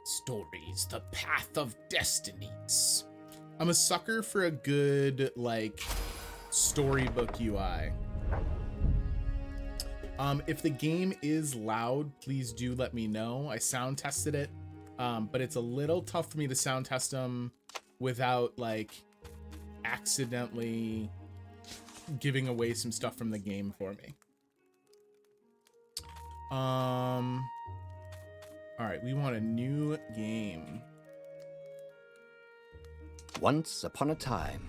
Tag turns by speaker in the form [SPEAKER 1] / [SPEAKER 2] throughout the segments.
[SPEAKER 1] Stories, the path of destinies. I'm a sucker for a good, like, storybook UI. If the game is loud, please do let me know. I sound tested it, but it's a little tough for me to sound test them without, like, accidentally giving away some stuff from the game for me. All right, we want a new game.
[SPEAKER 2] Once upon a time,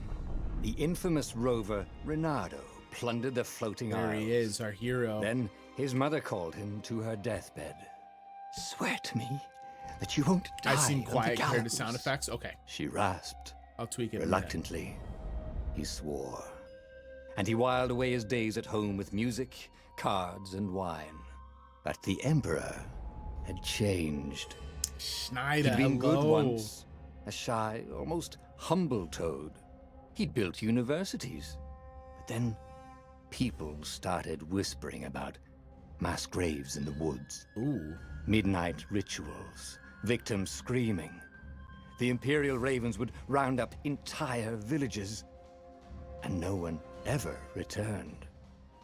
[SPEAKER 2] the infamous rover Reynardo plundered the floating isles.
[SPEAKER 1] There he is, our hero.
[SPEAKER 2] Then his mother called him to her deathbed. Swear to me that you won't die.
[SPEAKER 1] I seem
[SPEAKER 2] on
[SPEAKER 1] quiet
[SPEAKER 2] the
[SPEAKER 1] compared to
[SPEAKER 2] gallows.
[SPEAKER 1] sound effects. Okay,
[SPEAKER 2] She rasped.
[SPEAKER 1] I'll tweak it.
[SPEAKER 2] Reluctantly, he swore. And he whiled away his days at home with music, cards, and wine. But the Emperor had changed.
[SPEAKER 1] Schneider,
[SPEAKER 2] He'd been good
[SPEAKER 1] hello.
[SPEAKER 2] once, a shy, almost humble toad. He'd built universities. But then people started whispering about mass graves in the woods.
[SPEAKER 1] Ooh.
[SPEAKER 2] Midnight rituals, victims screaming. The Imperial Ravens would round up entire villages, and no one ever returned.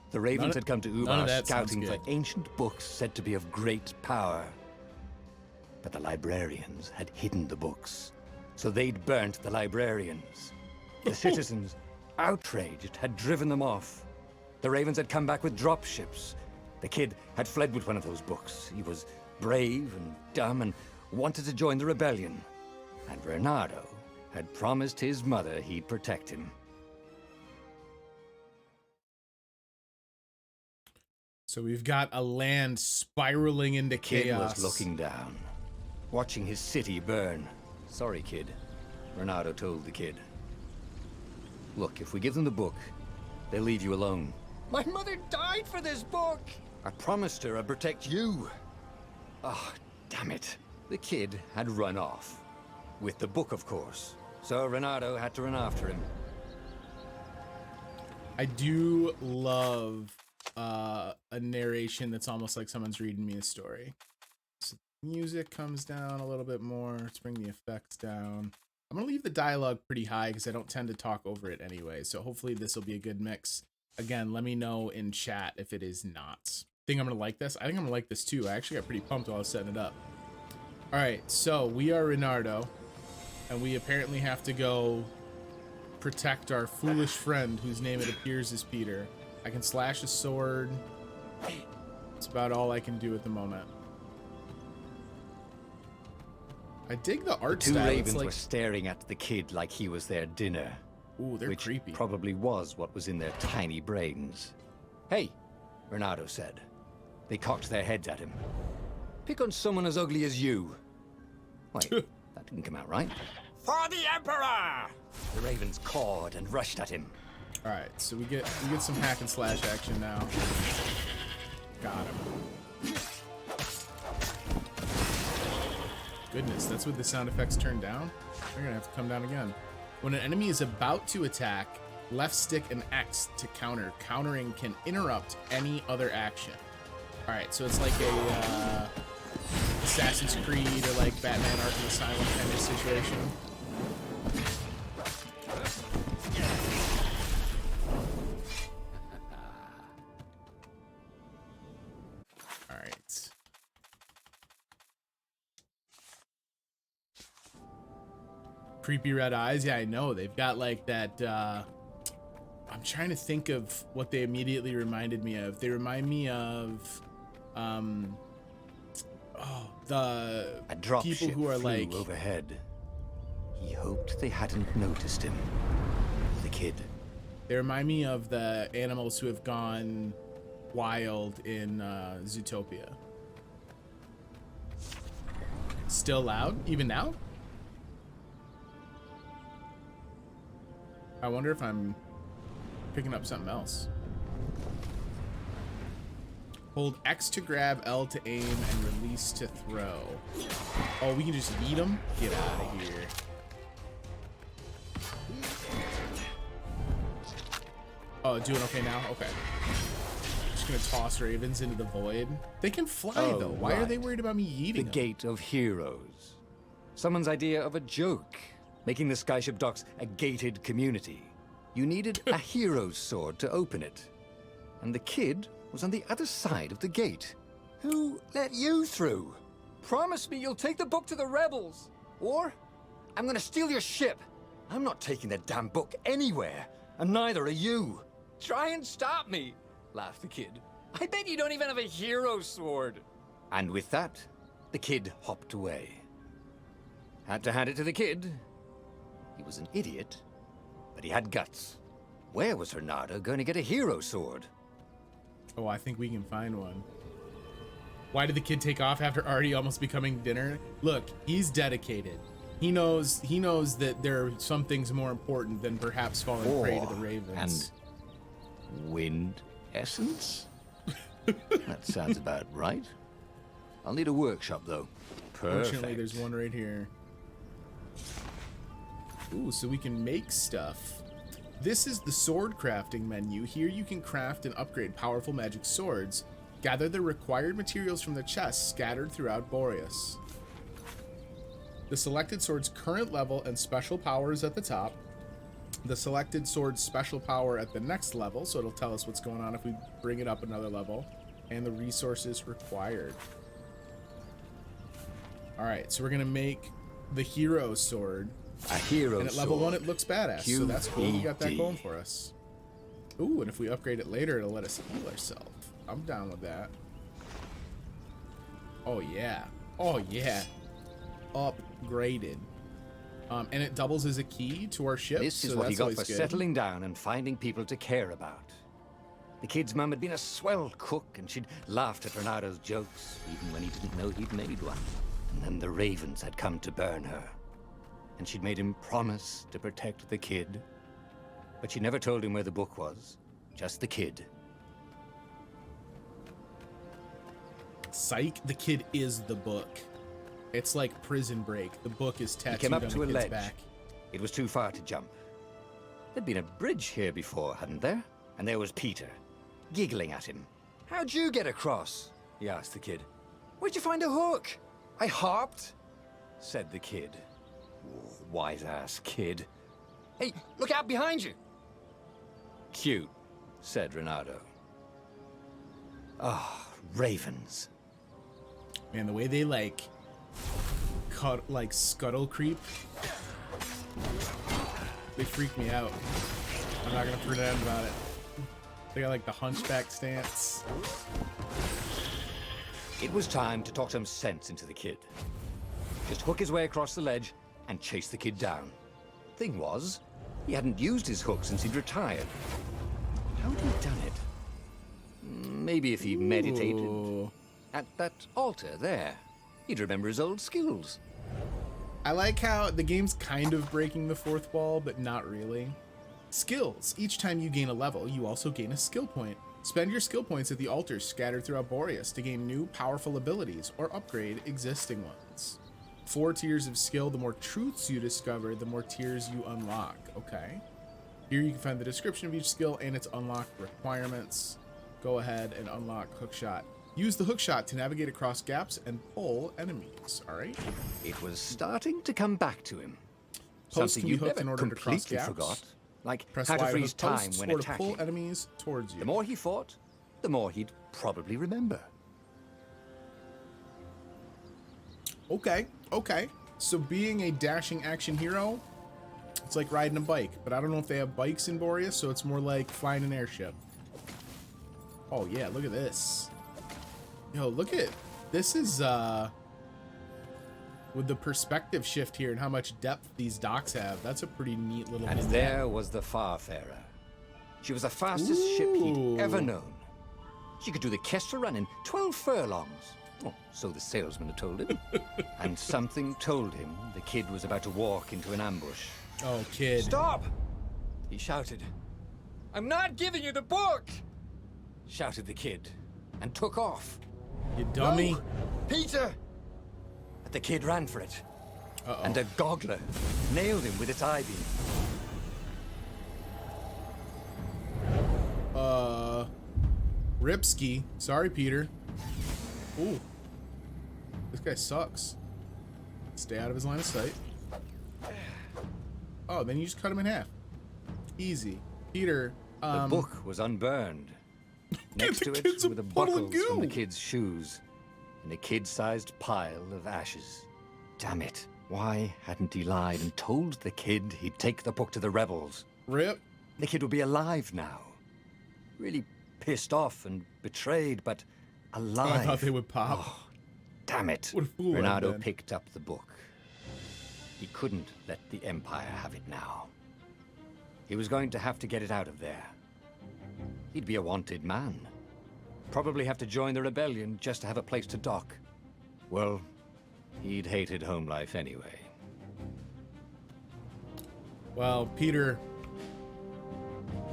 [SPEAKER 2] The Ravens had come to
[SPEAKER 1] none of
[SPEAKER 2] Ubar
[SPEAKER 1] that sounds
[SPEAKER 2] scouting for
[SPEAKER 1] good.
[SPEAKER 2] ancient books said to be of great power. But the librarians had hidden the books, so they'd burnt the librarians. The citizens, outraged, had driven them off. The Ravens had come back with dropships. The kid had fled with one of those books. He was brave and dumb and wanted to join the rebellion. And Reynardo had promised his mother he'd protect him.
[SPEAKER 1] So we've got a land spiraling into
[SPEAKER 2] Kid
[SPEAKER 1] chaos.
[SPEAKER 2] was looking down, watching his city burn. Sorry, kid, Reynardo told the kid. Look, if we give them the book, they'll leave you alone. My mother died for this book! I promised her I'd protect you. Oh, damn it. The kid had run off. With the book, of course. So Reynardo had to run after him.
[SPEAKER 1] I do love a narration that's almost like someone's reading me a story. So music comes down a little bit more. Let's bring the effects down. I'm gonna leave the dialogue pretty high because I don't tend to talk over it anyway. So hopefully this will be a good mix. Again, let me know in chat if it is not. Think I'm gonna like this? I think I'm gonna like this too. I actually got pretty pumped while I was setting it up. All right, so we are Reynardo, and we apparently have to go protect our foolish friend whose name it appears is Peter. I can slash a sword. It's about all I can do at the moment. I dig the art
[SPEAKER 2] Two
[SPEAKER 1] style.
[SPEAKER 2] ravens
[SPEAKER 1] It's like,
[SPEAKER 2] were staring at the kid like he was their dinner.
[SPEAKER 1] ooh, they're
[SPEAKER 2] which
[SPEAKER 1] creepy.
[SPEAKER 2] probably was what was in their tiny brains. Hey, Reynardo said. They cocked their heads at him. Pick on someone as ugly as you. Wait, that didn't come out right. For the Emperor! The ravens cawed and rushed at him.
[SPEAKER 1] All right, so we get some hack and slash action now. Got him. Goodness, that's what the sound effects turned down? They're gonna have to come down again. When an enemy is about to attack, left stick and X to counter. Countering can interrupt any other action. All right, so it's like a Assassin's Creed or like Batman Arkham Asylum kind of situation. All right. Creepy red eyes. Yeah, I know. They've got like that. I'm trying to think of what they immediately reminded me of. They remind me of the
[SPEAKER 2] A drop
[SPEAKER 1] people
[SPEAKER 2] ship
[SPEAKER 1] who are
[SPEAKER 2] flew
[SPEAKER 1] like
[SPEAKER 2] overhead. He hoped they hadn't noticed him. The kid.
[SPEAKER 1] they remind me of the animals who have gone wild in Zootopia. Still loud even now? I wonder if I'm picking up something else. Hold X to grab, L to aim, and release to throw. Oh, we can just eat them? Get out of here. Oh, doing okay now? Okay. Just gonna toss ravens into the void. They can fly though. Why are they worried about me eating
[SPEAKER 2] The
[SPEAKER 1] them?
[SPEAKER 2] Gate of Heroes. Someone's idea of a joke, making the Skyship docks a gated community. You needed a hero's sword to open it. And the kid was on the other side of the gate. Who let you through? Promise me you'll take the book to the rebels, or I'm gonna steal your ship. I'm not taking that damn book anywhere, and neither are you. Try and stop me, laughed the kid. I bet you don't even have a hero sword. And with that, the kid hopped away. Had to hand it to the kid. He was an idiot, but he had guts. Where was Reynardo going to get a hero sword?
[SPEAKER 1] Oh, I think we can find one. Why did the kid take off after already almost becoming dinner? Look, he's dedicated. He knows that there are some things more important than perhaps falling prey to the ravens.
[SPEAKER 2] And wind essence? That sounds about right. I'll need a workshop, though. Perfect.
[SPEAKER 1] Fortunately, there's one right here. Ooh, so we can make stuff. This is the sword crafting menu. Here you can craft and upgrade powerful magic swords. Gather the required materials from the chest scattered throughout Boreas. The selected sword's current level and special power is at the top. The selected sword's special power at the next level, so it'll tell us what's going on if we bring it up another level. And the resources required. Alright, so we're going to make the hero sword.
[SPEAKER 2] A hero sword.
[SPEAKER 1] And at level 1 it looks badass, so that's cool. We got that going for us. Ooh, and if we upgrade it later, it'll let us heal ourselves. I'm down with that. Oh yeah. Oh yeah. Upgraded. And it doubles as a key to our ship.
[SPEAKER 2] This is what he got for settling down and finding people to care about. The kid's mum had been a swell cook, and she'd laughed at Reynardo's jokes, even when he didn't know he'd made one. And then the ravens had come to burn her. And she'd made him promise to protect the kid. But she never told him where the book was. Just the kid.
[SPEAKER 1] Psych, the kid is the book. It's like Prison Break. The book is tattooed
[SPEAKER 2] He came up
[SPEAKER 1] on
[SPEAKER 2] to
[SPEAKER 1] the
[SPEAKER 2] a
[SPEAKER 1] kid's
[SPEAKER 2] ledge.
[SPEAKER 1] back.
[SPEAKER 2] It was too far to jump. There'd been a bridge here before, hadn't there? And there was Peter, giggling at him. How'd you get across? He asked the kid. Where'd you find a hook? I hopped, said the kid. Wise-ass kid. Hey, look out behind you. Cute, said Reynardo. Ah, ravens.
[SPEAKER 1] Man, the way they scuttle creep, they freak me out. I'm not gonna pretend about it. They got like the hunchback stance.
[SPEAKER 2] It was time to talk some sense into the kid. Just hook his way across the ledge and chase the kid down. Thing was, he hadn't used his hook since he'd retired. How had he done it? Maybe if he meditated.
[SPEAKER 1] Ooh.
[SPEAKER 2] At that altar there, he'd remember his old skills.
[SPEAKER 1] I like how the game's kind of breaking the fourth wall, but not really. Skills. Each time you gain a level, you also gain a skill point. Spend your skill points at the altars scattered throughout Boreas to gain new, powerful abilities or upgrade existing ones. 4 tiers of skill. The more truths you discover, the more tiers you unlock. Okay. Here you can find the description of each skill and its unlocked requirements. Go ahead and unlock Hookshot. Use the hookshot to navigate across gaps and pull enemies. All right.
[SPEAKER 2] It was starting to come back to him.
[SPEAKER 1] Post
[SPEAKER 2] Something
[SPEAKER 1] can be
[SPEAKER 2] you
[SPEAKER 1] hooked
[SPEAKER 2] never
[SPEAKER 1] in order to cross
[SPEAKER 2] completely
[SPEAKER 1] gaps.
[SPEAKER 2] forgot. Like
[SPEAKER 1] Press
[SPEAKER 2] how to
[SPEAKER 1] Y to
[SPEAKER 2] freeze
[SPEAKER 1] hook
[SPEAKER 2] time
[SPEAKER 1] posts
[SPEAKER 2] when
[SPEAKER 1] or to
[SPEAKER 2] attacking.
[SPEAKER 1] pull enemies towards you.
[SPEAKER 2] The more he fought, the more he'd probably remember.
[SPEAKER 1] Okay. So being a dashing action hero, it's like riding a bike. But I don't know if they have bikes in Boreas, so it's more like flying an airship. Oh yeah, look at this. Yo, look at this is with the perspective shift here and how much depth these docks have. That's a pretty neat little
[SPEAKER 2] And
[SPEAKER 1] vignette.
[SPEAKER 2] there was the Farfarer. She was the fastest ship he'd ever known. She could do the Kestra run in 12 furlongs. Oh, so the salesman had told him. And something told him the kid was about to walk into an ambush.
[SPEAKER 1] Oh, kid.
[SPEAKER 2] Stop! He shouted. I'm not giving you the book! Shouted the kid, and took off.
[SPEAKER 1] You dummy.
[SPEAKER 2] No, Peter! But the kid ran for it.
[SPEAKER 1] Uh-oh.
[SPEAKER 2] And a goggler nailed him with its eye beam.
[SPEAKER 1] Stay out of his line of sight. Oh, then you just cut him in half. Easy. Peter,
[SPEAKER 2] The book was unburned. Next to it
[SPEAKER 1] kid's
[SPEAKER 2] were the
[SPEAKER 1] puddle of
[SPEAKER 2] buckles from the
[SPEAKER 1] goo.
[SPEAKER 2] kid's shoes and a kid-sized pile of ashes. Damn it. Why hadn't he lied and told the kid he'd take the book to the rebels?
[SPEAKER 1] Rip.
[SPEAKER 2] The kid would be alive now. Really pissed off and betrayed, but alive.
[SPEAKER 1] Oh, I thought they would pop.
[SPEAKER 2] Oh, damn it.
[SPEAKER 1] What a fool I've
[SPEAKER 2] Reynardo
[SPEAKER 1] been.
[SPEAKER 2] picked up the book. He couldn't let the Empire have it now. He was going to have to get it out of there. He'd be a wanted man. Probably have to join the rebellion just to have a place to dock. Well, he'd hated home life anyway.
[SPEAKER 1] Well, Peter,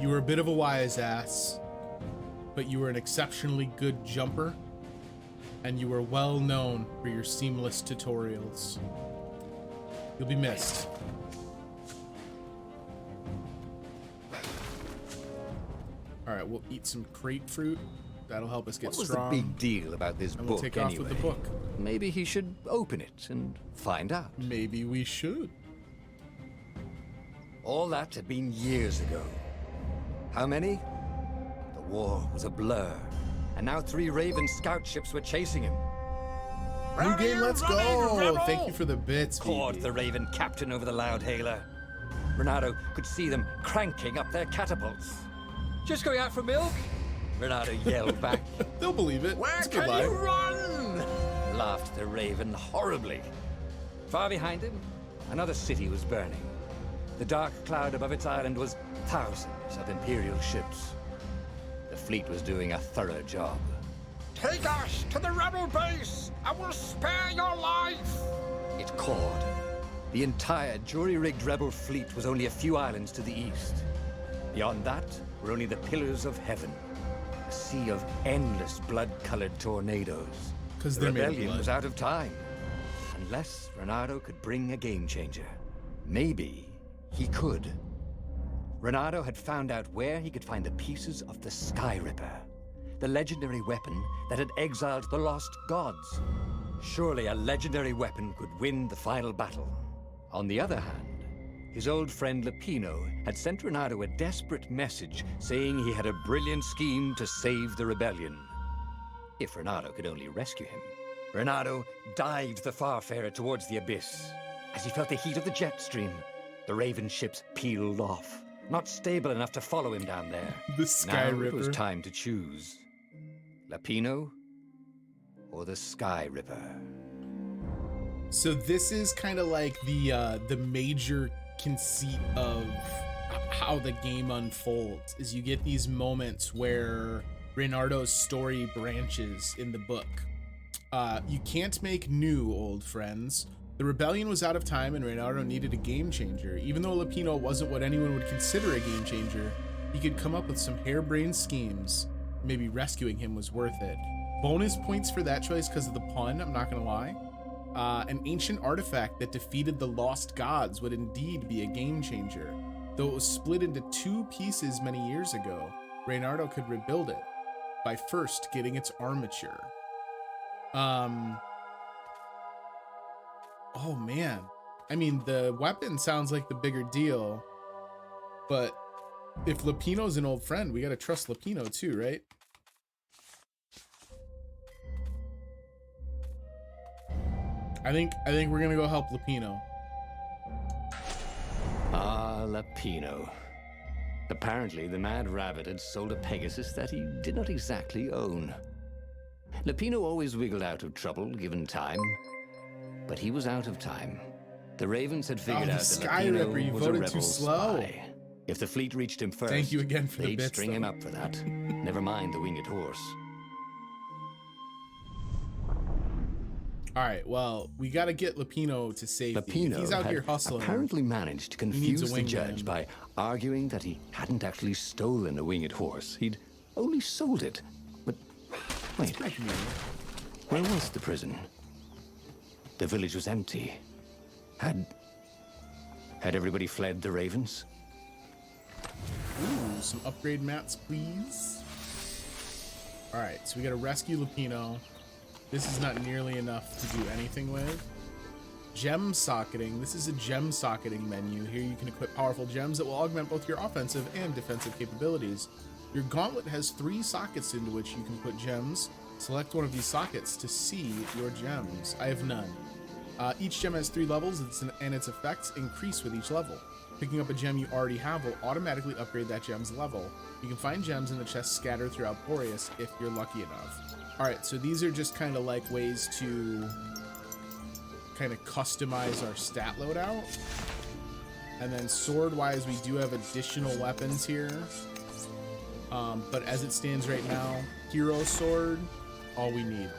[SPEAKER 1] you were a bit of a wise ass, but you were an exceptionally good jumper, and you were well known for your seamless tutorials. You'll be missed. All right, we'll eat some crate fruit. That'll help us get
[SPEAKER 2] What was
[SPEAKER 1] strong.
[SPEAKER 2] the big deal about this
[SPEAKER 1] and
[SPEAKER 2] book
[SPEAKER 1] we'll take
[SPEAKER 2] anyway?
[SPEAKER 1] off with the book.
[SPEAKER 2] Maybe he should open it and find out.
[SPEAKER 1] Maybe we should.
[SPEAKER 2] All that had been years ago. How many? The war was a blur, and now 3 Raven scout ships were chasing him.
[SPEAKER 1] New game, let's go! Thank you for the bits,
[SPEAKER 2] Caught
[SPEAKER 1] BB.
[SPEAKER 2] the Raven captain over the loud hailer. Reynardo could see them cranking up their catapults. Just going out for milk? Reynardo yelled back.
[SPEAKER 1] They'll believe it.
[SPEAKER 2] Where
[SPEAKER 1] It's a good
[SPEAKER 2] can
[SPEAKER 1] lie.
[SPEAKER 2] you run? Laughed the Raven horribly. Far behind him, another city was burning. The dark cloud above its island was thousands of Imperial ships. The fleet was doing a thorough job. Take us to the rebel base! I will spare your life! It called. The entire jury-rigged rebel fleet was only a few islands to the east. Beyond that were only the pillars of heaven. A sea of endless blood-colored tornadoes.
[SPEAKER 1] 'Cause
[SPEAKER 2] The
[SPEAKER 1] they're made of
[SPEAKER 2] rebellion
[SPEAKER 1] blood.
[SPEAKER 2] was out of time. Unless Reynardo could bring a game-changer. Maybe he could. Reynardo had found out where he could find the pieces of the Sky Ripper, the legendary weapon that had exiled the lost gods. Surely a legendary weapon could win the final battle. On the other hand, his old friend Lapino had sent Reynardo a desperate message saying he had a brilliant scheme to save the rebellion. If Reynardo could only rescue him. Reynardo dived the Farfarer towards the abyss. As he felt the heat of the jet stream, the Raven ships peeled off, not stable enough to follow him down there.
[SPEAKER 1] The Sky
[SPEAKER 2] Now
[SPEAKER 1] Ripper.
[SPEAKER 2] it was time to choose. Lapino or the Sky Ripper?
[SPEAKER 1] So this is kind of like the major conceit of how the game unfolds. Is you get these moments where Reynardo's story branches in the book. You can't make new, old friends. The rebellion was out of time and Reynardo needed a game changer. Even though Lapino wasn't what anyone would consider a game changer, he could come up with some harebrained schemes. Maybe rescuing him was worth it. Bonus points for that choice because of the pun, I'm not gonna lie. An ancient artifact that defeated the lost gods would indeed be a game changer. Though it was split into 2 pieces many years ago, Reynardo could rebuild it by first getting its armature. Oh man. I mean, the weapon sounds like the bigger deal, but if Lapino's an old friend, we gotta trust Lapino too, right? I think we're gonna go help Lapino.
[SPEAKER 2] Ah, Lapino. Apparently, the Mad Rabbit had sold a Pegasus that he did not exactly own. Lapino always wiggled out of trouble, given time. But he was out of time. The Ravens had figured
[SPEAKER 1] the
[SPEAKER 2] out that
[SPEAKER 1] Sky
[SPEAKER 2] Lapino
[SPEAKER 1] Ripper, you
[SPEAKER 2] was a
[SPEAKER 1] voted
[SPEAKER 2] rebel
[SPEAKER 1] too slow.
[SPEAKER 2] spy. If the fleet reached him first,
[SPEAKER 1] Thank you again for the
[SPEAKER 2] they'd
[SPEAKER 1] bits,
[SPEAKER 2] string him
[SPEAKER 1] though.
[SPEAKER 2] up for that. Never mind the winged horse.
[SPEAKER 1] All right, well, we gotta get Lapino to safety. If
[SPEAKER 2] Lapino
[SPEAKER 1] he's out
[SPEAKER 2] had
[SPEAKER 1] here hustling.
[SPEAKER 2] apparently managed to
[SPEAKER 1] needs a
[SPEAKER 2] confuse the
[SPEAKER 1] wingman.
[SPEAKER 2] judge by arguing that he hadn't actually stolen a winged horse. He'd only sold it. But wait, where was the prison? The village was empty. Had everybody fled the Ravens?
[SPEAKER 1] Ooh, some upgrade mats, please. All right, so we gotta rescue Lapino. This is not nearly enough to do anything with. Gem socketing. This is a gem socketing menu. Here you can equip powerful gems that will augment both your offensive and defensive capabilities. Your gauntlet has 3 sockets into which you can put gems. Select one of these sockets to see your gems. I have none. Each gem has 3 levels, and its effects increase with each level. Picking up a gem you already have will automatically upgrade that gem's level. You can find gems in the chest scattered throughout Boreas if you're lucky enough. Alright, so these are just kind of like ways to kind of customize our stat loadout. And then sword-wise, we do have additional weapons here. But as it stands right now, hero sword, all we need.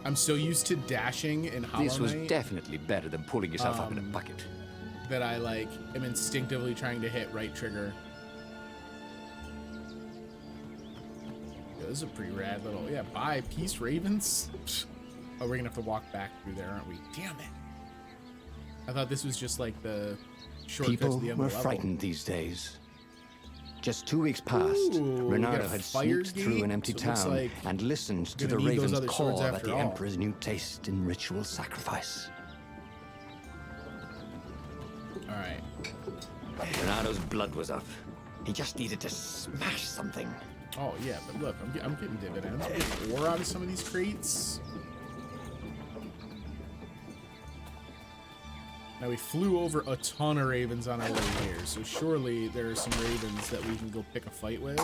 [SPEAKER 1] I'm so used to dashing in Hollow Knight.
[SPEAKER 2] This was definitely better than pulling yourself up in a bucket.
[SPEAKER 1] That I like am instinctively trying to hit right trigger. Yeah, this is a pretty rad little, yeah, bye, peace ravens. Oh, we're gonna have to walk back through there, aren't we? Damn it. I thought this was just like the shortcut
[SPEAKER 2] People
[SPEAKER 1] to the end
[SPEAKER 2] were
[SPEAKER 1] of the level.
[SPEAKER 2] frightened these days. Just 2 weeks past, Reynardo had sneaked through an empty town
[SPEAKER 1] like
[SPEAKER 2] and listened to the
[SPEAKER 1] need those
[SPEAKER 2] raven's
[SPEAKER 1] other
[SPEAKER 2] call
[SPEAKER 1] swords
[SPEAKER 2] at
[SPEAKER 1] after
[SPEAKER 2] the
[SPEAKER 1] all.
[SPEAKER 2] Emperor's new taste in ritual sacrifice.
[SPEAKER 1] Alright.
[SPEAKER 2] Reynardo's blood was up. He just needed to smash something.
[SPEAKER 1] Oh yeah, but look, I'm getting dividends. I'm getting ore out of some of these crates. Now we flew over a ton of ravens on our way here, so surely there are some ravens that we can go pick a fight with.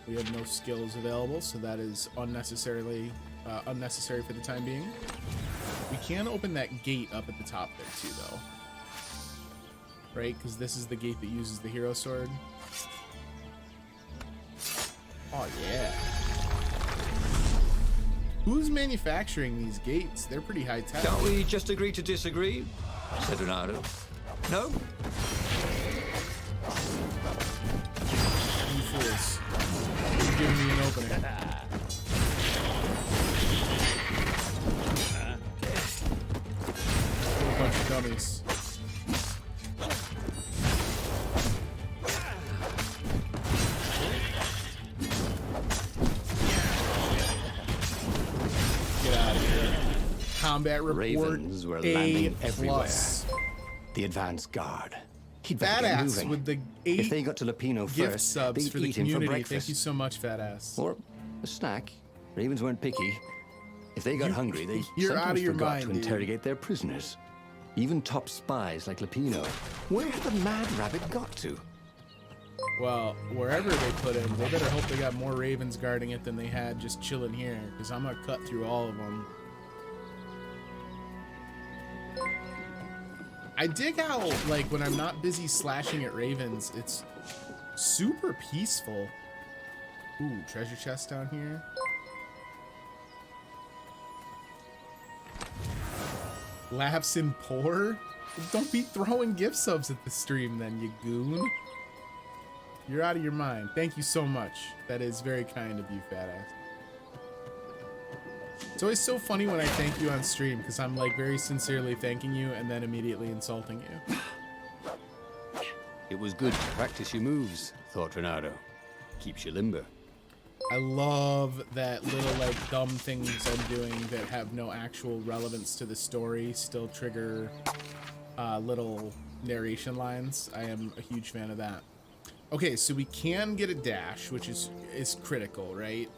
[SPEAKER 1] We have no skills available, so that is unnecessary for the time being. We can open that gate up at the top there too, though. Right, because this is the gate that uses the hero sword. Oh yeah. Who's manufacturing these gates? They're pretty high tech.
[SPEAKER 2] Can't we just agree to disagree? Said Reynardo. No?
[SPEAKER 1] You fools. You're giving me an opening. A bunch of dummies. Combat report.
[SPEAKER 2] Ravens were
[SPEAKER 1] A+.
[SPEAKER 2] landing everywhere. The advance guard. He'd better get
[SPEAKER 1] Fatass
[SPEAKER 2] moving.
[SPEAKER 1] with the
[SPEAKER 2] If
[SPEAKER 1] 8
[SPEAKER 2] they got to Lupino
[SPEAKER 1] gift
[SPEAKER 2] first,
[SPEAKER 1] subs
[SPEAKER 2] they'd
[SPEAKER 1] for the
[SPEAKER 2] eat him for
[SPEAKER 1] community.
[SPEAKER 2] breakfast.
[SPEAKER 1] Thank you so much, Fatass.
[SPEAKER 2] Or a snack. Ravens weren't picky. If they got hungry, they
[SPEAKER 1] you're
[SPEAKER 2] sometimes
[SPEAKER 1] out of your
[SPEAKER 2] forgot
[SPEAKER 1] mind,
[SPEAKER 2] to
[SPEAKER 1] dude.
[SPEAKER 2] interrogate their prisoners. Even top spies like Lupino. Where had the mad rabbit got to?
[SPEAKER 1] Well, wherever they put him, they better hope they got more ravens guarding it than they had just chilling here, because I'm gonna cut through all of them. I dig how, like, when I'm not busy slashing at ravens, it's super peaceful. Ooh, treasure chest down here. Laughs in poor? Don't be throwing gift subs at the stream then, you goon. You're out of your mind. Thank you so much. That is very kind of you, fat ass. It's always so funny when I thank you on stream, because I'm like very sincerely thanking you and then immediately insulting you.
[SPEAKER 2] It was good to practice your moves, thought Reynardo. Keeps you limber.
[SPEAKER 1] I love that little like dumb things I'm doing that have no actual relevance to the story still trigger little narration lines. I am a huge fan of that. Okay, so we can get a dash, which is critical, right?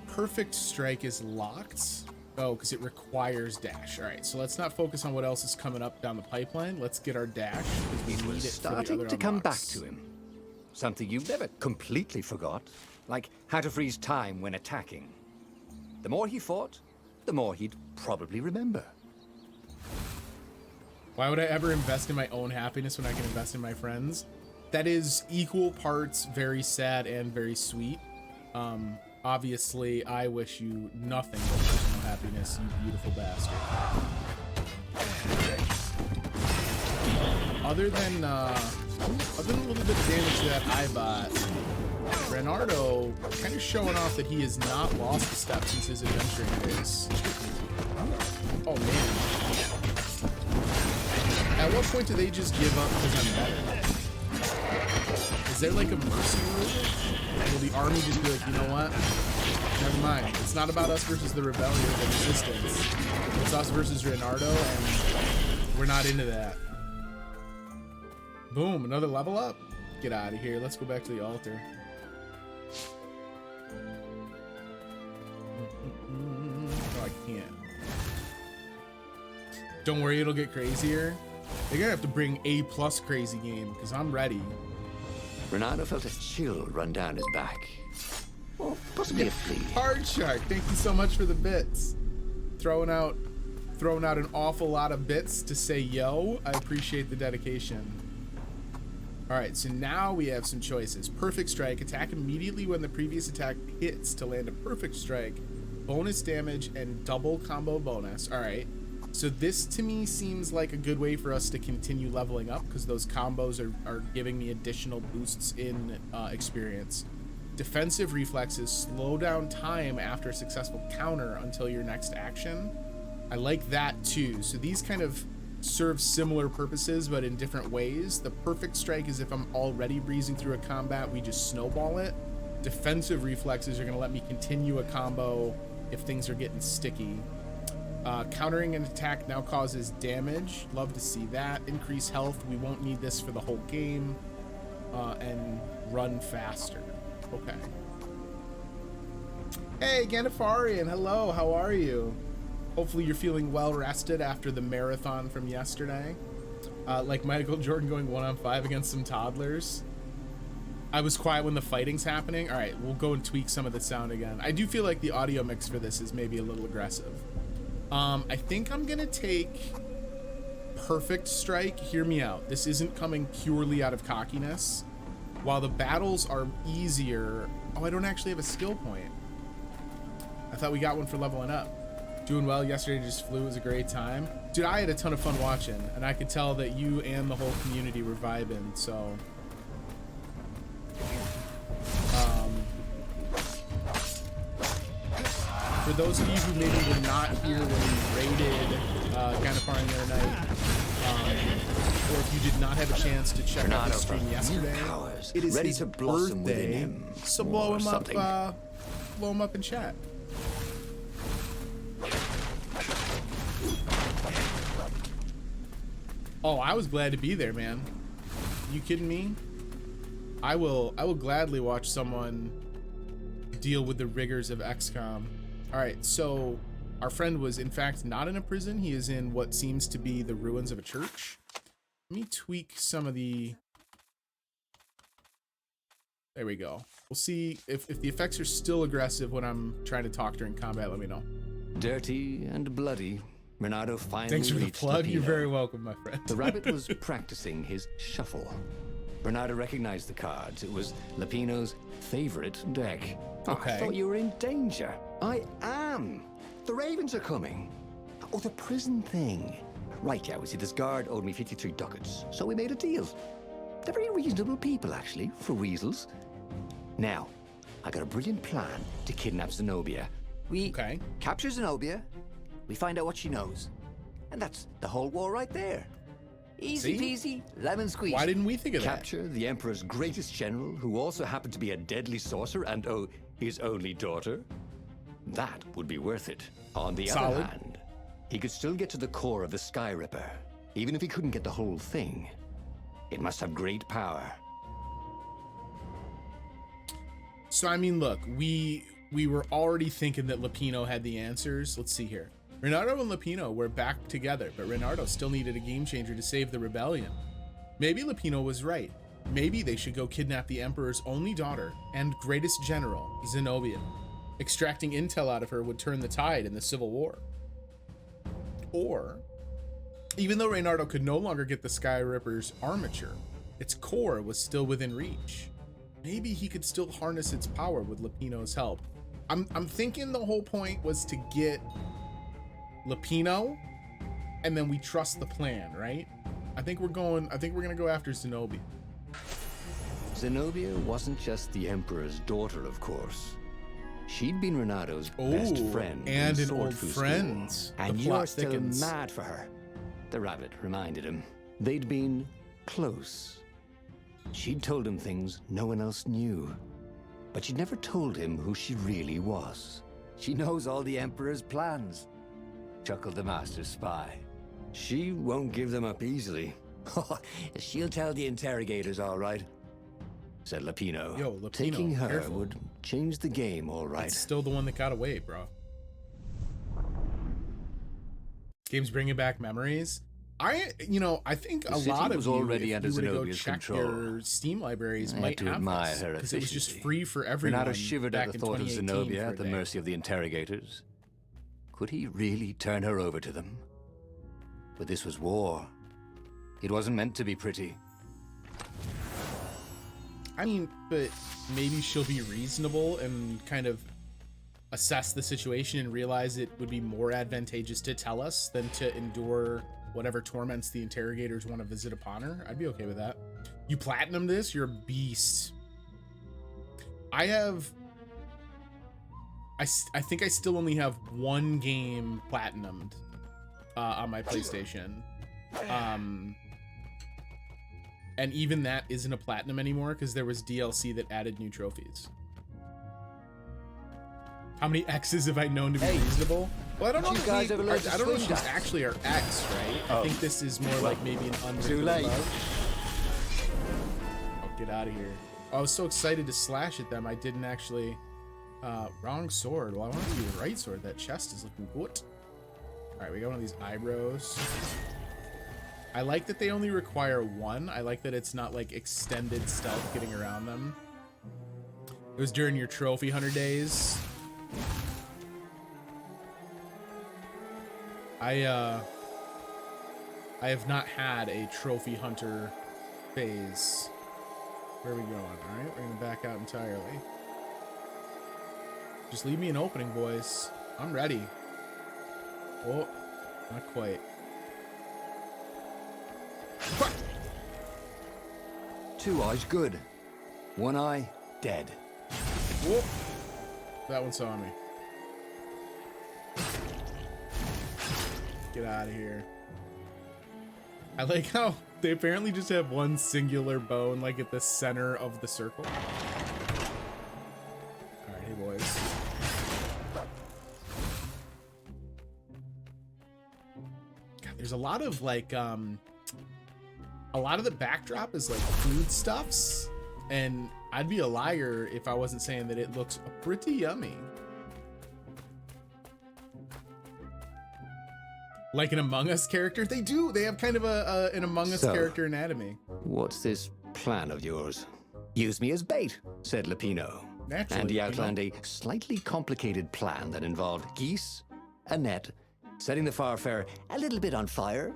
[SPEAKER 1] Perfect strike is locked. Oh, because it requires dash. All right, so let's not focus on what else is coming up down the pipeline. Let's get our dash, because we
[SPEAKER 2] It
[SPEAKER 1] need
[SPEAKER 2] was
[SPEAKER 1] it for the
[SPEAKER 2] starting
[SPEAKER 1] other
[SPEAKER 2] to come back
[SPEAKER 1] unlocks.
[SPEAKER 2] to him. Something you've never completely forgot. Like how to freeze time when attacking. The more he fought, the more he'd probably remember.
[SPEAKER 1] Why would I ever invest in my own happiness when I can invest in my friends? That is equal parts very sad and very sweet. Obviously, I wish you nothing but personal happiness, you beautiful bastard. Other than a little bit of damage to that Eyebot, Reynardo kind of showing off that he has not lost a step since his adventuring days. Oh man. At what point do they just give up because I'm better? Is there like a mercy rule? Will the army just be like, you know what? Never mind. It's not about us versus the rebellion or the resistance. It's us versus Reynardo, and we're not into that. Boom, another level up. Get out of here. Let's go back to the altar. Oh, I can't. Don't worry, it'll get crazier. They're gonna have to bring A+ crazy game, because I'm ready.
[SPEAKER 2] Reynardo felt a chill run down his back. Or possibly a flea.
[SPEAKER 1] Hard Shark, thank you so much for the bits. Throwing out an awful lot of bits to say yo. I appreciate the dedication. All right, so now we have some choices. Perfect strike, attack immediately when the previous attack hits to land a perfect strike, bonus damage, and double combo bonus. All right, so this to me seems like a good way for us to continue leveling up, because those combos are giving me additional boosts in experience. Defensive reflexes slow down time after a successful counter until your next action. I like that too. So these kind of serve similar purposes, but in different ways. The perfect strike is if I'm already breezing through a combat, we just snowball it. Defensive reflexes are going to let me continue a combo if things are getting sticky. Countering an attack now causes damage. Love to see that. Increase health. We won't need this for the whole game. And run faster. Okay. Hey, Ganifarian. Hello. How are you? Hopefully you're feeling well rested after the marathon from yesterday. Like Michael Jordan going 1-on-5 against some toddlers. I was quiet when the fighting's happening. All right, we'll go and tweak some of the sound again. I do feel like the audio mix for this is maybe a little aggressive. I think I'm gonna take Perfect Strike. Hear me out. This isn't coming purely out of cockiness. While the battles are easier. Oh, I don't actually have a skill point. I thought we got one for leveling up. Doing well. Yesterday just flew. It was a great time. Dude, I had a ton of fun watching, and I could tell that you and the whole community were vibing, so. For those of you who maybe were not here when we raided Ganifarian the other night, or if you did not have a chance to check out the stream yesterday, it is his birthday, so blow him up in chat. Oh, I was glad to be there, man. You kidding me? I will gladly watch someone deal with the rigors of XCOM. All right, so our friend was in fact not in a prison. He is in what seems to be the ruins of a church. Let me tweak some of the... There we go. We'll see if the effects are still aggressive when I'm trying to talk during combat. Let me know.
[SPEAKER 2] Dirty and bloody, Reynardo finally
[SPEAKER 1] Thanks for the
[SPEAKER 2] reached
[SPEAKER 1] plug.
[SPEAKER 2] Lapino.
[SPEAKER 1] You're very welcome, my friend.
[SPEAKER 2] The rabbit was practicing his shuffle. Reynardo recognized the cards. It was Lapino's favorite deck.
[SPEAKER 1] Okay.
[SPEAKER 2] I thought you were in danger. I am. The ravens are coming. Oh, the prison thing. Right, yeah, we see this guard owed me 53 ducats, so we made a deal. They're very reasonable people, actually, for weasels. Now, I got a brilliant plan to kidnap Zenobia. We capture Zenobia, we find out what she knows, and that's the whole war right there. Easy peasy, lemon squeeze.
[SPEAKER 1] Why didn't we think of that?
[SPEAKER 2] Capture the Emperor's greatest general, who also happened to be a deadly sorcerer, and his only daughter. That would be worth it. On the other hand, he could still get to the core of the Sky Ripper, even if he couldn't get the whole thing. It must have great power.
[SPEAKER 1] So, I mean, look, we were already thinking that Lapino had the answers. Let's see here. Reynardo and Lapino were back together, but Reynardo still needed a game changer to save the rebellion. Maybe Lapino was right. Maybe they should go kidnap the Emperor's only daughter and greatest general, Zenobia. Extracting intel out of her would turn the tide in the Civil War. Or, even though Reynardo could no longer get the Sky Ripper's armature, its core was still within reach. Maybe he could still harness its power with Lapino's help. I'm thinking the whole point was to get Lapino, and then we trust the plan, right? I think we're gonna go after Zenobia.
[SPEAKER 2] Zenobia wasn't just the Emperor's daughter, of course. She'd been Reynardo's best friend
[SPEAKER 1] and
[SPEAKER 2] in
[SPEAKER 1] an old
[SPEAKER 2] Swordfu
[SPEAKER 1] friend.
[SPEAKER 2] School. And you're still mad for her. The rabbit reminded him. They'd been close. She'd told him things no one else knew. But she'd never told him who she really was. She knows all the Emperor's plans, chuckled the Master Spy. She won't give them up easily. She'll tell the interrogators, all right, said Lapino.
[SPEAKER 1] Yo, Lapino,
[SPEAKER 2] taking her
[SPEAKER 1] careful.
[SPEAKER 2] would change the game, all right.
[SPEAKER 1] It's still the one that got away, bro. Game's bringing back memories. I think a lot of
[SPEAKER 2] was
[SPEAKER 1] you,
[SPEAKER 2] already
[SPEAKER 1] if
[SPEAKER 2] under
[SPEAKER 1] you were to go
[SPEAKER 2] Zenobia's
[SPEAKER 1] check
[SPEAKER 2] control.
[SPEAKER 1] your Steam libraries,
[SPEAKER 2] I
[SPEAKER 1] might
[SPEAKER 2] had to
[SPEAKER 1] have
[SPEAKER 2] admire
[SPEAKER 1] this,
[SPEAKER 2] her
[SPEAKER 1] because it was just
[SPEAKER 2] efficiency.
[SPEAKER 1] free for everyone.
[SPEAKER 2] Reynardo shivered
[SPEAKER 1] back
[SPEAKER 2] at the
[SPEAKER 1] in
[SPEAKER 2] thought of
[SPEAKER 1] 2018
[SPEAKER 2] Zenobia
[SPEAKER 1] for
[SPEAKER 2] at the
[SPEAKER 1] a day.
[SPEAKER 2] mercy of the interrogators. Could he really turn her over to them? But this was war. It wasn't meant to be pretty.
[SPEAKER 1] I mean, but maybe she'll be reasonable and kind of assess the situation and realize it would be more advantageous to tell us than to endure whatever torments the interrogators want to visit upon her. I'd be okay with that. You platinum this, you're a beast. I think I still only have one game platinumed on my PlayStation. And even that isn't a platinum anymore because there was DLC that added new trophies. How many X's have I known to be reasonable? Well, I don't know.
[SPEAKER 2] You guys ever learned to
[SPEAKER 1] I don't know if
[SPEAKER 2] swing
[SPEAKER 1] she's
[SPEAKER 2] dance?
[SPEAKER 1] actually our ex, right? I think this is more like maybe an unwritten
[SPEAKER 2] too late.
[SPEAKER 1] love. Oh, get out of here. I was so excited to slash at them, I didn't actually... wrong sword. Well, I want to do the right sword. That chest is looking good. Alright, we got one of these eyebrows. I like that they only require one. I like that it's not like extended stealth getting around them. It was during your trophy hunter days. I have not had a trophy hunter phase. Where are we going? All right, we're gonna back out entirely. Just leave me an opening, boys. I'm ready. Oh, not quite.
[SPEAKER 2] Two eyes good. One eye dead.
[SPEAKER 1] Whoop. That one saw me. Get out of here. I like how they apparently just have one singular bone like at the center of the circle. Alright, hey boys. God, there's a lot of like a lot of the backdrop is like foodstuffs, and I'd be a liar if I wasn't saying that it looks pretty yummy. Like an Among Us character. They do. They have kind of an Among Us
[SPEAKER 2] So,
[SPEAKER 1] character anatomy.
[SPEAKER 2] What's this plan of yours? Use me as bait, said Lapino.
[SPEAKER 1] Naturally,
[SPEAKER 2] And he
[SPEAKER 1] you know.
[SPEAKER 2] outlined a slightly complicated plan that involved geese, a net, setting the Farfarer a little bit on fire,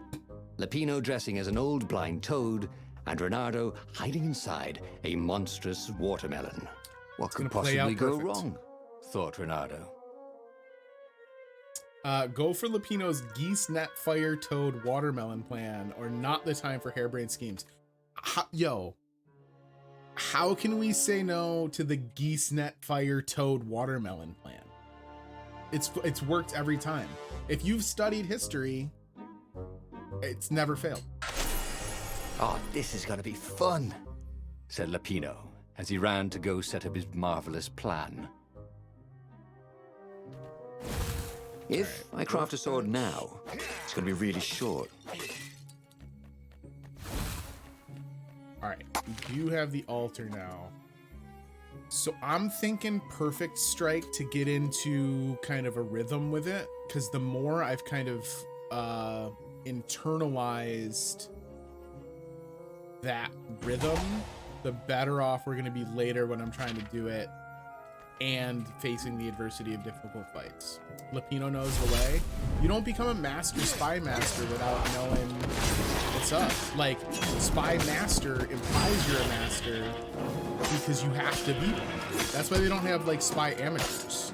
[SPEAKER 2] Lapino dressing as an old blind toad, and Reynardo hiding inside a monstrous watermelon. What could
[SPEAKER 1] gonna play out
[SPEAKER 2] possibly go
[SPEAKER 1] perfect.
[SPEAKER 2] wrong? Thought Reynardo.
[SPEAKER 1] Go for Lapino's geese, net, fire, toad, watermelon plan, or not the time for harebrained schemes. How can we say no to the geese, net, fire, toad, watermelon plan? It's worked every time. If you've studied history, it's never failed.
[SPEAKER 2] Oh, this is gonna be fun, said Lapino as he ran to go set up his marvelous plan. If I craft a sword now, it's gonna be really short.
[SPEAKER 1] All right, we do have the altar now. So I'm thinking perfect strike to get into kind of a rhythm with it, because the more I've kind of internalized that rhythm, the better off we're going to be later when I'm trying to do it and facing the adversity of difficult fights. Lapino knows the way. You don't become a master spy master without knowing what's up. Like, spy master implies you're a master because you have to be one. That's why they don't have like spy amateurs.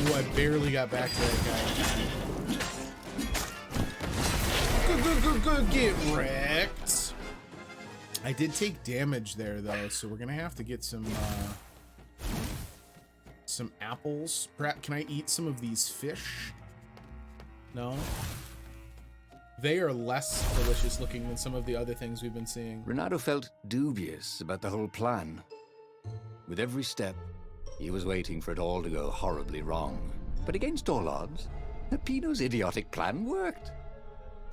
[SPEAKER 1] Ooh, I barely got back to that guy. Get wrecked. I did take damage there though, so we're gonna have to get some apples. Perhaps, can I eat some of these fish? No. They are less delicious looking than some of the other things we've been seeing.
[SPEAKER 2] Reynardo felt dubious about the whole plan. With every step, he was waiting for it all to go horribly wrong. But against all odds, Peppino's idiotic plan worked.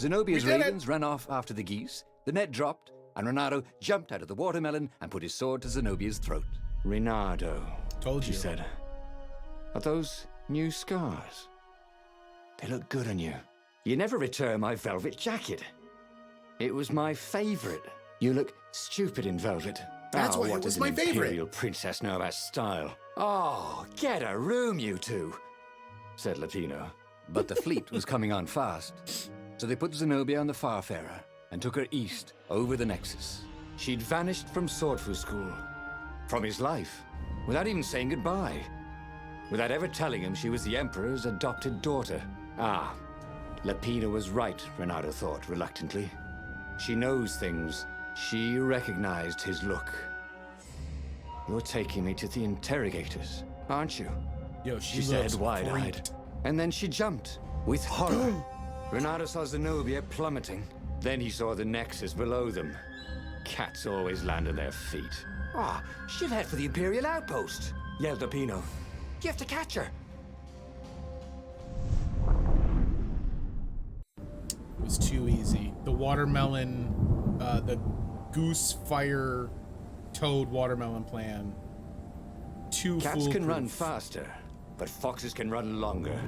[SPEAKER 2] Zenobia's ravens ran off after the geese, the net dropped, and Reynardo jumped out of the watermelon and put his sword to Zenobia's throat. Reynardo,
[SPEAKER 1] told you,
[SPEAKER 2] she said, are those new scars? They look good on you. You never return my velvet jacket. It was my favorite. You look stupid in velvet.
[SPEAKER 1] That's why it was my favorite.
[SPEAKER 2] Imperial princess know about style. Oh, get a room, you two, said Latino. But the fleet was coming on fast, so they put Zenobia on the Farfarer and took her east over the Nexus. She'd vanished from Swordfu School, from his life, without even saying goodbye, without ever telling him she was the Emperor's adopted daughter. Ah, Lapina was right, Reynardo thought reluctantly. She knows things. She recognized his look. You're taking me to the interrogators, aren't you?
[SPEAKER 1] Yo,
[SPEAKER 2] she said wide-eyed. And then she jumped, with horror. Reynardo saw Zenobia plummeting. Then he saw the Nexus below them. Cats always land on their feet. Ah, she'll head for the Imperial outpost, yelled Lapino. You have to catch her.
[SPEAKER 1] It was too easy. The watermelon, the goose fire toad watermelon plan. Too foolproof.
[SPEAKER 2] Cats can run faster, but foxes can run longer.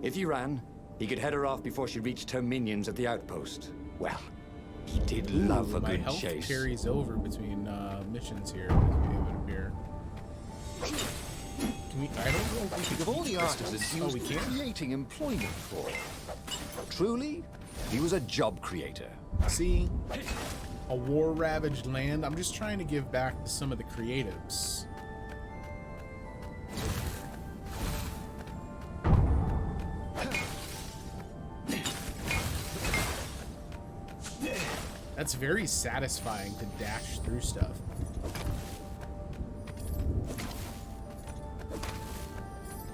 [SPEAKER 2] If he ran, he could head her off before she reached her minions at the outpost. Well, he did love a
[SPEAKER 1] my
[SPEAKER 2] good
[SPEAKER 1] health
[SPEAKER 2] chase.
[SPEAKER 1] Carries over between missions here. It would appear. Can we? I don't know if we
[SPEAKER 2] Think of all the artisans he was creating employment for. Truly, he was a job creator.
[SPEAKER 1] See, a war-ravaged land. I'm just trying to give back to some of the creatives. That's very satisfying to dash through stuff.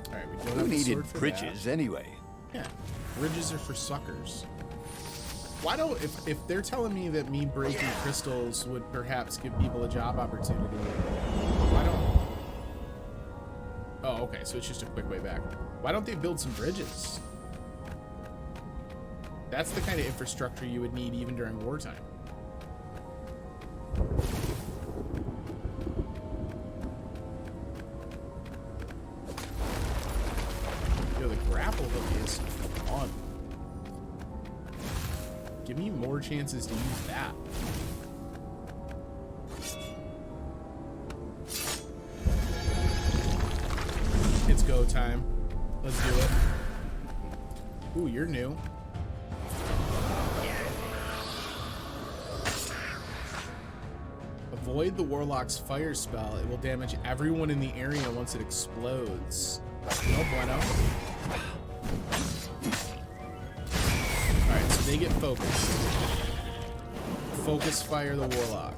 [SPEAKER 1] All right, we don't
[SPEAKER 2] Who
[SPEAKER 1] have a
[SPEAKER 2] needed
[SPEAKER 1] sword for
[SPEAKER 2] bridges
[SPEAKER 1] that.
[SPEAKER 2] anyway?
[SPEAKER 1] Yeah, bridges are for suckers. Why don't, if they're telling me that me breaking crystals would perhaps give people a job opportunity, why don't... Oh, okay, so it's just a quick way back. Why don't they build some bridges? That's the kind of infrastructure you would need even during wartime. Yo, the grapple hook is fun. Give me more chances to use that. It's go time. Let's do it. Ooh, you're new. Avoid the Warlock's fire spell. It will damage everyone in the area once it explodes. No bueno. Alright, so they get focused. Focus fire the Warlock.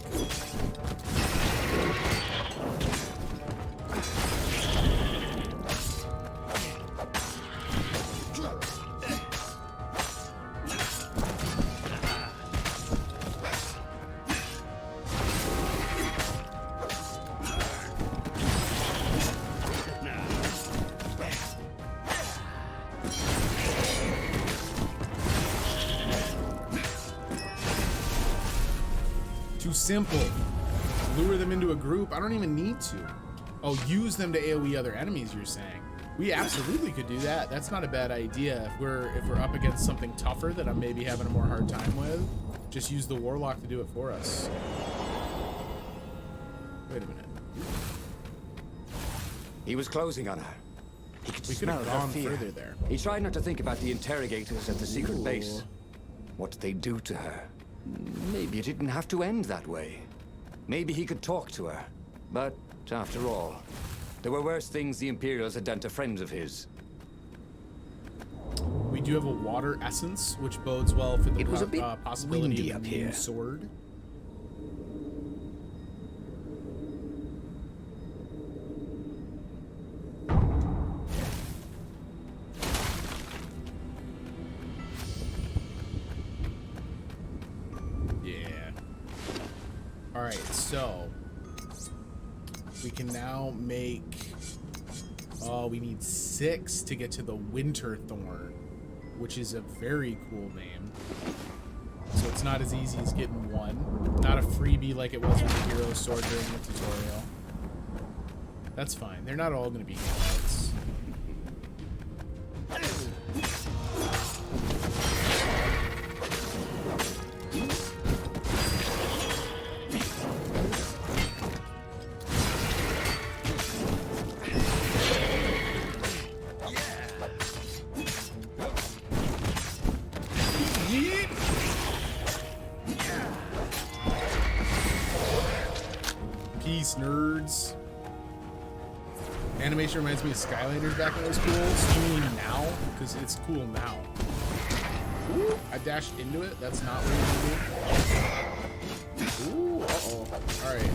[SPEAKER 1] Simple. Lure them into a group. I don't even need to. Oh, use them to AoE other enemies, you're saying. We absolutely could do that. That's not a bad idea. If we're up against something tougher that I'm maybe having a more hard time with, just use the Warlock to do it for us. Wait a minute.
[SPEAKER 2] He was closing on her. He could smell
[SPEAKER 1] have
[SPEAKER 2] her
[SPEAKER 1] gone
[SPEAKER 2] fear.
[SPEAKER 1] further there.
[SPEAKER 2] He tried not to think about the interrogators at the secret base. What did they do to her? Maybe it didn't have to end that way. Maybe he could talk to her. But, after all, there were worse things the Imperials had done to friends of his.
[SPEAKER 1] We do have a water essence, which bodes well for the
[SPEAKER 2] It was a bit
[SPEAKER 1] possibility
[SPEAKER 2] windy
[SPEAKER 1] of
[SPEAKER 2] up
[SPEAKER 1] a
[SPEAKER 2] here.
[SPEAKER 1] new sword. Yeah. All right, so we can now make. Oh, we need 6 to get to the Winter Thorn, which is a very cool name. So it's not as easy as getting 1. Not a freebie like it was with the Hero Sword during the tutorial. That's fine. They're not all going to be handouts. Peace, nerds. Animation reminds me of Skylanders back when it was cool. So you mean now? Because it's cool now. Ooh, I dashed into it. That's not what you do. Ooh, uh-oh. Alright.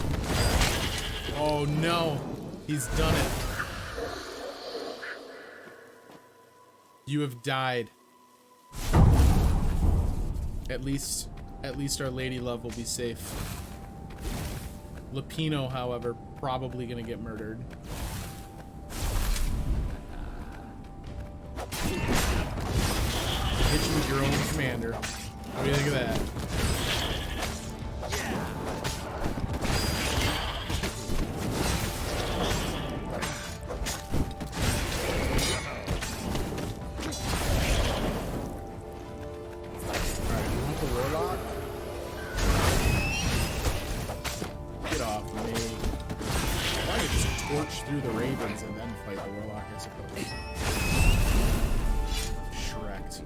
[SPEAKER 1] Oh no. He's done it. You have died. At least our lady love will be safe. Lapino, however, probably gonna get murdered. Hit you with your own commander. What do you think of that? Alright, you want the warlock? Get off me. I could just torch through the ravens and then fight the warlock, I suppose. Shrek'd.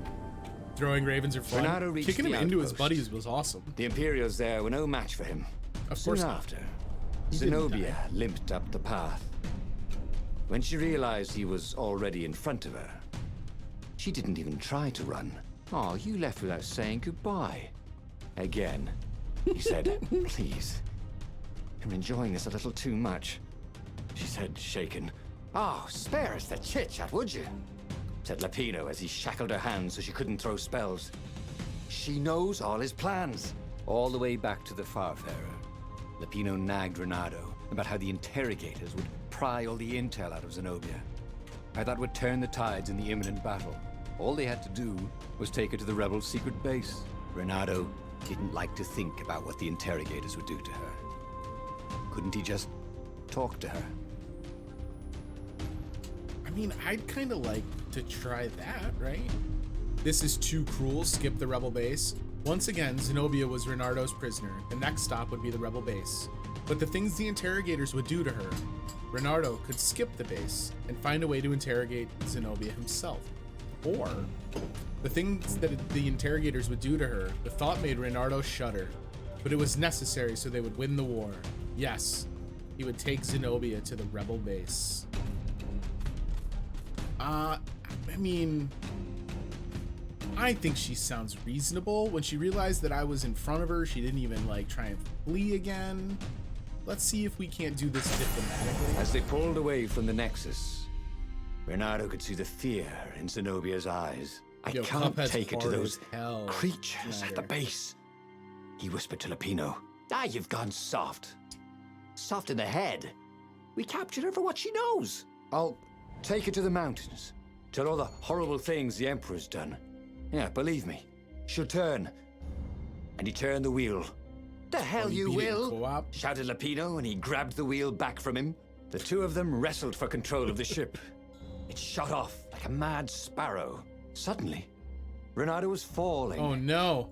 [SPEAKER 1] Throwing ravens are fun.
[SPEAKER 2] Reynardo reached
[SPEAKER 1] Kicking him
[SPEAKER 2] the
[SPEAKER 1] into his
[SPEAKER 2] outpost.
[SPEAKER 1] buddies was awesome.
[SPEAKER 2] The Imperials there were no match for him.
[SPEAKER 1] Of
[SPEAKER 2] Soon
[SPEAKER 1] course not.
[SPEAKER 2] after,
[SPEAKER 1] He didn't
[SPEAKER 2] Zenobia
[SPEAKER 1] die.
[SPEAKER 2] limped up the path. When she realized he was already in front of her, she didn't even try to run. Oh, you left without saying goodbye. Again. He said, please. I'm enjoying this a little too much. She said, shaken. Oh, spare us the chit-chat, would you? Said Lapino as he shackled her hands so she couldn't throw spells. She knows all his plans. All the way back to the Farfarer, Lapino nagged Reynardo about how the interrogators would pry all the intel out of Zenobia. How that would turn the tides in the imminent battle. All they had to do was take her to the rebels' secret base. Reynardo didn't like to think about what the interrogators would do to her. Couldn't he just talk to her?
[SPEAKER 1] I mean, I'd kind of like to try that, right? This is too cruel. Skip the rebel base. Once again, Zenobia was Reynardo's prisoner. The next stop would be the rebel base. But the things the interrogators would do to her, Reynardo could skip the base and find a way to interrogate Zenobia himself. Or the things that the interrogators would do to her, the thought made Reynardo shudder. But it was necessary so they would win the war. Yes, he would take Zenobia to the rebel base. I mean, I think she sounds reasonable. When she realized that I was in front of her, she didn't even like try and flee again. Let's see if we can't do this diplomatically.
[SPEAKER 2] As they pulled away from the Nexus, Reynardo could see the fear in Zenobia's eyes. I
[SPEAKER 1] Yo,
[SPEAKER 2] can't
[SPEAKER 1] Cuphead's
[SPEAKER 2] take it to
[SPEAKER 1] hard
[SPEAKER 2] those
[SPEAKER 1] as hell,
[SPEAKER 2] creatures at the
[SPEAKER 1] Snyder.
[SPEAKER 2] base. He whispered to Lapino. Ah, you've gone soft. Soft in the head. We captured her for what she knows. I'll take her to the mountains. Tell all the horrible things the Emperor's done. Yeah, believe me. She'll turn. And he turned the wheel. The hell
[SPEAKER 1] you
[SPEAKER 2] you
[SPEAKER 1] beat it in
[SPEAKER 2] will!
[SPEAKER 1] co-op?
[SPEAKER 2] Shouted Lapino, and he grabbed the wheel back from him. The two of them wrestled for control of the ship. It shot off like a mad sparrow. Suddenly, Reynardo was falling.
[SPEAKER 1] Oh no.